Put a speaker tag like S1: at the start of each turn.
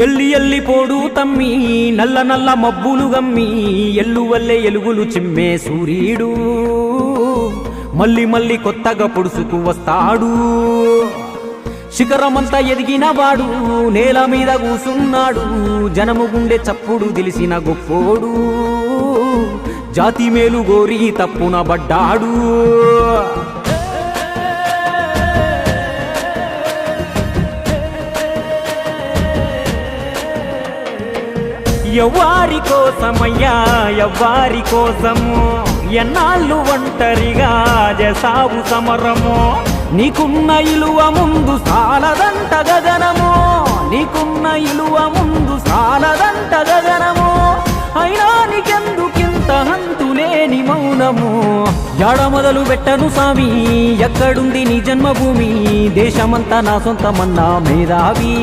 S1: ఎల్లి ఎల్లి పోడు తమ్మి నల్ల నల్ల మబ్బులు గమ్మి ఎల్లువల్లే ఎలుగులు చిమ్మే సూర్యుడు మళ్ళీ మళ్ళీ కొత్తగా పొడుసుకు వస్తాడు. శిఖరమంతా ఎదిగిన వాడు నేల మీద కూసున్నాడు. జనము గుండె చప్పుడు తెలిసిన గొప్పోడు జాతి మేలు గోరి తప్పున పడ్డాడు. ఎవ్వారి కోసమయ్యా ఎవ్వారి కోసము ఎన్నాళ్ళు ఒంటరిగా చేసావు సమరము. నీకున్న ఇలువ ముందు సాలదంట గగనము, నీకున్న ఇలువ ముందు సాలదంట గగనము. అయినా నీకెందుకింత హంతులేని మౌనము. యాడ మొదలు పెట్టను సామి ఎక్కడుంది నీ జన్మభూమి. దేశమంతా నా సొంతమన్నా మేధావి.